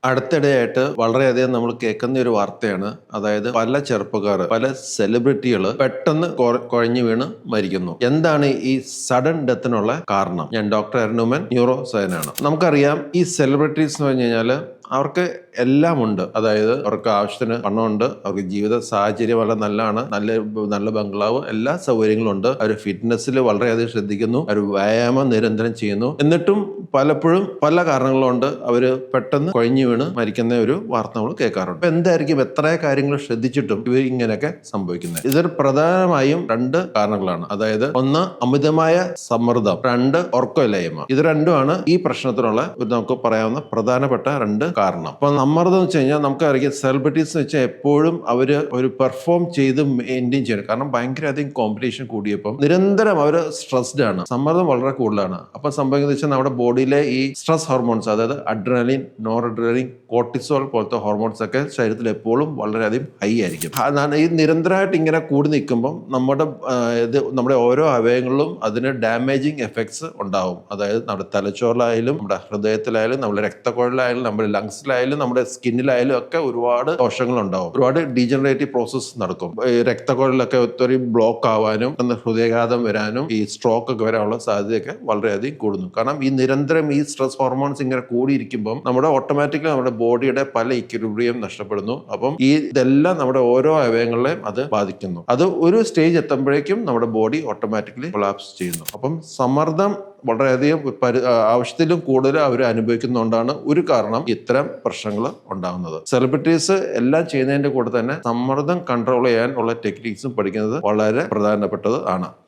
അടുത്തിടെയായിട്ട് വളരെയധികം നമ്മൾ കേൾക്കുന്ന ഒരു വാർത്തയാണ്. അതായത് പല ചെറുപ്പക്കാർ, പല സെലിബ്രിറ്റികൾ പെട്ടെന്ന് കുഴഞ്ഞു വീണ് മരിക്കുന്നു. എന്താണ് ഈ സഡൻ ഡെത്തിനുള്ള കാരണം? ഞാൻ ഡോക്ടർ അരുണുമൻ, ന്യൂറോ സർജനാണ്. നമുക്കറിയാം, ഈ സെലിബ്രിറ്റീസ് എന്ന് പറഞ്ഞു കഴിഞ്ഞാൽ അവർക്ക് എല്ലാം ഉണ്ട്. അതായത് അവർക്ക് ആവശ്യത്തിന് പണമുണ്ട്, അവർക്ക് ജീവിത സാഹചര്യം വളരെ നല്ലതാണ്, നല്ല ബംഗ്ലാവ്, എല്ലാ സൗകര്യങ്ങളും ഉണ്ട്. അവർ ഫിറ്റ്നസ്സിൽ വളരെയധികം ശ്രദ്ധിക്കുന്നു, അവർ വ്യായാമം നിരന്തരം ചെയ്യുന്നു. എന്നിട്ടും പലപ്പോഴും പല കാരണങ്ങളുണ്ട് അവർ പെട്ടെന്ന് കൊഴിഞ്ഞു വീണ് മരിക്കുന്ന ഒരു വാർത്ത നമ്മൾ കേൾക്കാറുണ്ട്. അപ്പൊ എന്തായിരിക്കും എത്ര കാര്യങ്ങൾ ശ്രദ്ധിച്ചിട്ടും ഇവർ ഇങ്ങനെയൊക്കെ സംഭവിക്കുന്നത്? ഇതൊരു പ്രധാനമായും രണ്ട് കാരണങ്ങളാണ്. അതായത് ഒന്ന്, അമിതമായ സമ്മർദ്ദം; രണ്ട്, ഉറക്കമില്ലായ്മ. ഇത് രണ്ടുമാണ് ഈ പ്രശ്നത്തിനുള്ള നമുക്ക് പറയാവുന്ന പ്രധാനപ്പെട്ട രണ്ട് കാരണം. അപ്പൊ സമ്മർദ്ദം എന്ന് വെച്ച് കഴിഞ്ഞാൽ നമുക്കറിയാം, സെലിബ്രിറ്റീസ് എന്ന് വെച്ചാൽ എപ്പോഴും അവര് ഒരു പെർഫോം ചെയ്ത് മെയിൻറ്റെയിൻ ചെയ്യണം. കാരണം ഭയങ്കര അധികം കോമ്പറ്റീഷൻ കൂടിയപ്പം നിരന്തരം അവർ സ്ട്രെസ്ഡ് ആണ്, സമ്മർദ്ദം വളരെ കൂടുതലാണ്. അപ്പൊ സംഭവിക്കുന്നത് വെച്ചാൽ നമ്മുടെ ബോഡിയിലെ ഈ സ്ട്രെസ് ഹോർമോൺസ്, അതായത് അഡ്രിനലിൻ, നോർ അഡ്രിനലിൻ, കോർട്ടിസോൾ പോലത്തെ ഹോർമോൺസ് ഒക്കെ ശരീരത്തിൽ എപ്പോഴും വളരെയധികം ഹൈ ആയിരിക്കും. ഈ നിരന്തരമായിട്ട് ഇങ്ങനെ കൂടി നിൽക്കുമ്പം നമ്മുടെ ഓരോ അവയവങ്ങളിലും അതിന് ഡാമേജിങ് എഫക്ട്സ് ഉണ്ടാവും. അതായത് നമ്മുടെ തലച്ചോറിലായാലും, നമ്മുടെ ഹൃദയത്തിലായാലും, നമ്മുടെ രക്തക്കുഴലിലായാലും, നമ്മുടെ ലങ്സിലായാലും, നമ്മുടെ സ്കിന്നിലായാലും ഒക്കെ ഒരുപാട് ദോഷങ്ങൾ ഉണ്ടാവും. ഒരുപാട് ഡീജനറേറ്റീവ് പ്രോസസ്സ് നടക്കും. രക്തക്കുഴലിലൊക്കെ ഒത്തിരി ബ്ലോക്ക് ആവാനും, ഹൃദയാഘാതം വരാനും, ഈ സ്ട്രോക്ക് ഒക്കെ വരാനുള്ള സാധ്യതയൊക്കെ വളരെയധികം കൂടുന്നു. കാരണം ഈ നിരന്തരം ഈ സ്ട്രെസ് ഹോർമോൺസ് ഇങ്ങനെ കൂടിയിരിക്കുമ്പോൾ നമ്മുടെ ഓട്ടോമാറ്റിക്കലി നമ്മുടെ ബോഡിയുടെ പല ഇക്വിലിബ്രിയം നഷ്ടപ്പെടുന്നു. അപ്പം ഇതെല്ലാം നമ്മുടെ ഓരോ അവയവങ്ങളെയും അത് ബാധിക്കുന്നു. അത് ഒരു സ്റ്റേജ് എത്തുമ്പോഴേക്കും നമ്മുടെ ബോഡി ഓട്ടോമാറ്റിക്കലി കൊളാപ്സ് ചെയ്യുന്നു. അപ്പം സമ്മർദ്ദം വളരെയധികം ആവശ്യത്തിലും കൂടുതൽ അവർ അനുഭവിക്കുന്നതുകൊണ്ടാണ് ഒരു കാരണം ഇത്തരം പ്രശ്നങ്ങൾ ഉണ്ടാകുന്നത്. സെലിബ്രിറ്റീസ് എല്ലാം ചെയ്യുന്നതിന്റെ കൂടെ തന്നെ സമ്മർദ്ദം കൺട്രോൾ ചെയ്യാൻ ഉള്ള ടെക്നിക്സും പഠിക്കുന്നത് വളരെ പ്രധാനപ്പെട്ടത് ആണ്.